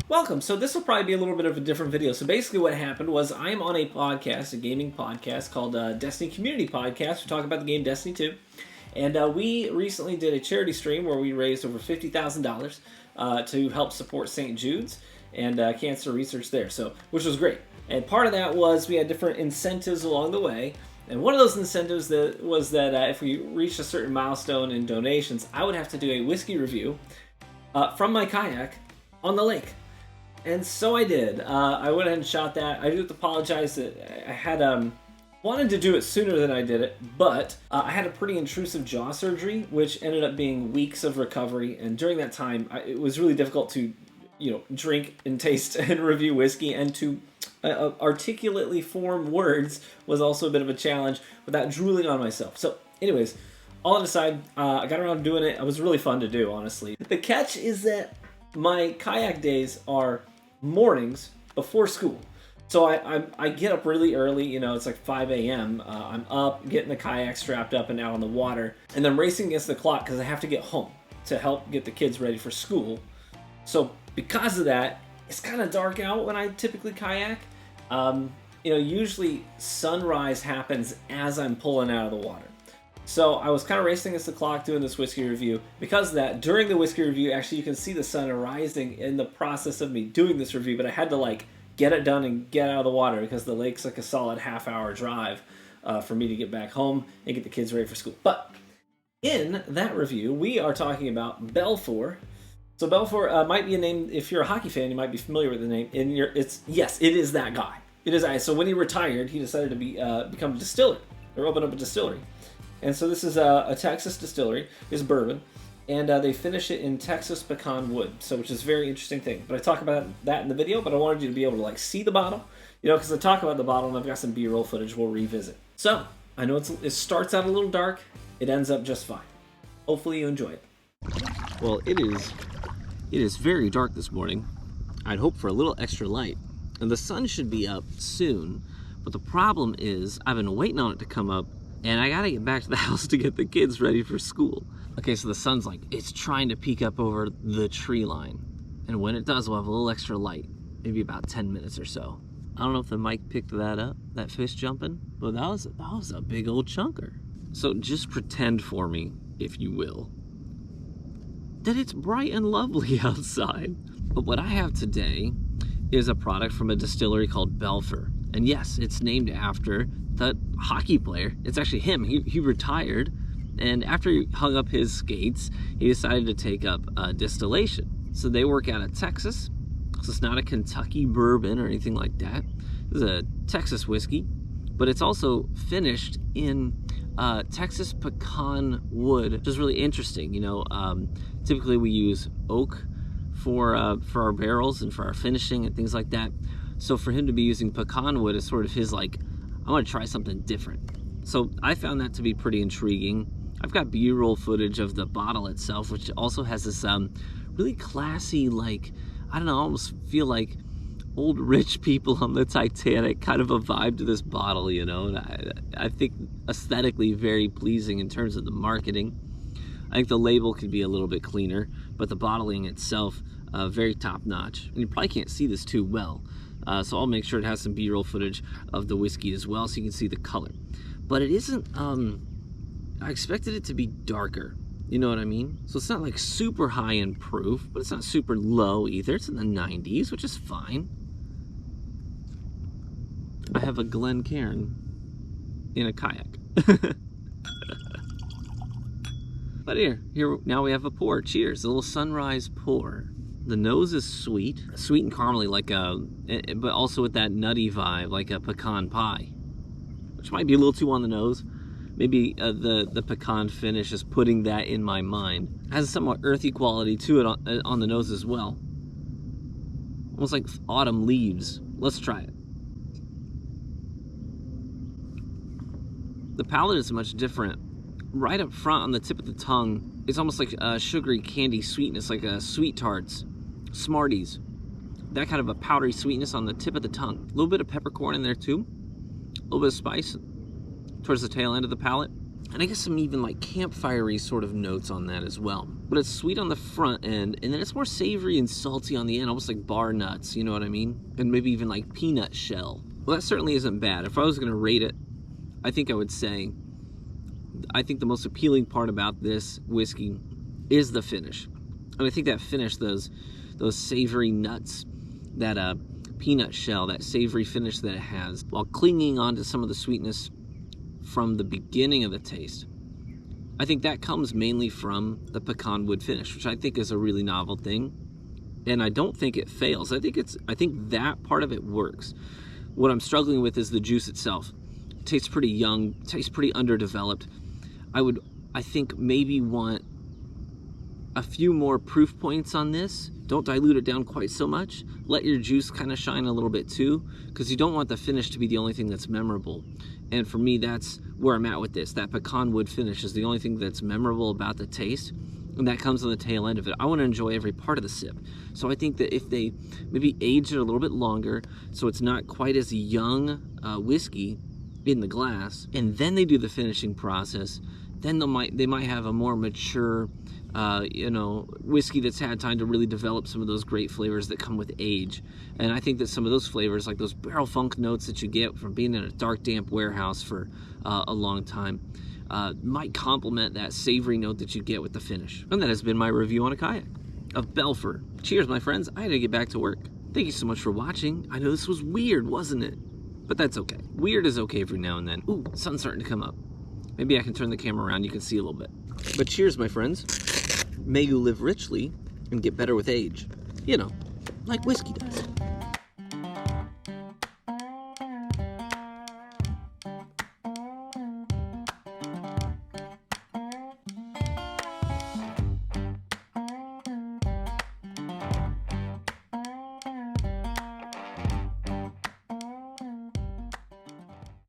Welcome. So this will probably be a little bit of a different video. So basically what happened was I'm on a podcast, a gaming podcast called Destiny Community Podcast. We talk about the game Destiny 2. And we recently did a charity stream where we raised over $50,000 to help support St. Jude's and cancer research there, which was great. And part of that was we had different incentives along the way. And one of those incentives was that if we reached a certain milestone in donations, I would have to do a whiskey review from my kayak on the lake. And so I did. I went ahead and shot that. I do have to apologize that I had wanted to do it sooner than I did it, but I had a pretty intrusive jaw surgery, which ended up being weeks of recovery. And during that time, it was really difficult to, drink and taste and review whiskey, and to articulately form words was also a bit of a challenge without drooling on myself. So, anyways, all that aside, I got around to doing it. It was really fun to do, honestly. The catch is that my kayak days are mornings before school. So I get up really early, it's like 5 a.m. I'm up, getting the kayak strapped up and out on the water, and then racing against the clock because I have to get home to help get the kids ready for school. So because of that, it's kind of dark out when I typically kayak. Usually sunrise happens as I'm pulling out of the water. So I was kind of racing against the clock doing this whiskey review. Because of that, during the whiskey review, actually you can see the sun rising in the process of me doing this review, but I had to get it done and get out of the water because the lake's like a solid half-hour drive for me to get back home and get the kids ready for school. But in that review, we are talking about Belfour. So Belfour might be a name, if you're a hockey fan, you might be familiar with the name. Yes, it is that guy. It is. So when he retired, he decided to become a distiller, or open up a distillery. And so this is a Texas distillery. It's bourbon. And they finish it in Texas pecan wood, which is a very interesting thing. But I talk about that in the video, but I wanted you to be able to see the bottle, because I talk about the bottle and I've got some B-roll footage we'll revisit. So I know it starts out a little dark. It ends up just fine. Hopefully you enjoy it. Well, it is very dark this morning. I'd hope for a little extra light. And the sun should be up soon. But the problem is I've been waiting on it to come up, and I gotta get back to the house to get the kids ready for school. Okay, so the sun's it's trying to peek up over the tree line. And when it does, we'll have a little extra light. Maybe about 10 minutes or so. I don't know if the mic picked that up, that fish jumping, but that was a big old chunker. So just pretend for me, if you will, that it's bright and lovely outside. But what I have today is a product from a distillery called Belfour. And yes, it's named after the hockey player. It's actually him. He retired, and after he hung up his skates, he decided to take up distillation. So they work out of Texas. So it's not a Kentucky bourbon or anything like that. This is a Texas whiskey, but it's also finished in Texas pecan wood, which is really interesting. Typically we use oak for our barrels and for our finishing and things like that. So for him to be using pecan wood is sort of his I want to try something different. So I found that to be pretty intriguing. I've got B-roll footage of the bottle itself, which also has this really classy, I don't know, I almost feel like old rich people on the Titanic kind of a vibe to this bottle, and I think aesthetically very pleasing in terms of the marketing. I think the label could be a little bit cleaner, but the bottling itself, very top-notch. And you probably can't see this too well. So I'll make sure it has some B-roll footage of the whiskey as well so you can see the color. But it isn't, I expected it to be darker, you know what I mean? So it's not super high in proof, but it's not super low either. It's in the 90s, which is fine. I have a Glencairn in a kayak. But here, now we have a pour. Cheers, a little sunrise pour. The nose is sweet and caramely, but also with that nutty vibe, like a pecan pie, which might be a little too on the nose. Maybe the pecan finish is putting that in my mind. It has a somewhat earthy quality to it on the nose as well, almost like autumn leaves. Let's try it. The palate is much different. Right up front on the tip of the tongue, it's almost like a sugary candy sweetness, like a Sweet Tarts, Smarties. That kind of a powdery sweetness on the tip of the tongue. A little bit of peppercorn in there too. A little bit of spice towards the tail end of the palate. And I guess some even like campfire-y sort of notes on that as well. But it's sweet on the front end, and then it's more savory and salty on the end, almost like bar nuts, you know what I mean? And maybe even like peanut shell. Well, that certainly isn't bad. If I was going to rate it, I think I would say, I think the most appealing part about this whiskey is the finish. And I think that finish, those savory nuts, that peanut shell, that savory finish that it has, while clinging on to some of the sweetness from the beginning of the taste, I think that comes mainly from the pecan wood finish, which I think is a really novel thing, and I don't think it fails. I think that part of it works. What I'm struggling with is the juice itself. It tastes pretty young, tastes pretty underdeveloped. I think maybe want a few more proof points on this. Don't dilute it down quite so much. Let your juice kind of shine a little bit too, because you don't want the finish to be the only thing that's memorable. And for me, that's where I'm at with this. That pecan wood finish is the only thing that's memorable about the taste, and that comes on the tail end of it. I want to enjoy every part of the sip. So I think that if they maybe age it a little bit longer, so it's not quite as young whiskey in the glass, and then they do the finishing process, then they might have a more mature whiskey that's had time to really develop some of those great flavors that come with age. And I think that some of those flavors, like those barrel funk notes that you get from being in a dark, damp warehouse for a long time, might complement that savory note that you get with the finish. And that has been my review on a kayak of Belfour. Cheers, my friends. I had to get back to work. Thank you so much for watching. I know this was weird, wasn't it? But that's okay. Weird is okay every now and then. Ooh, sun's starting to come up. Maybe I can turn the camera around, you can see a little bit. But cheers, my friends. May you live richly and get better with age. You know, like whiskey does.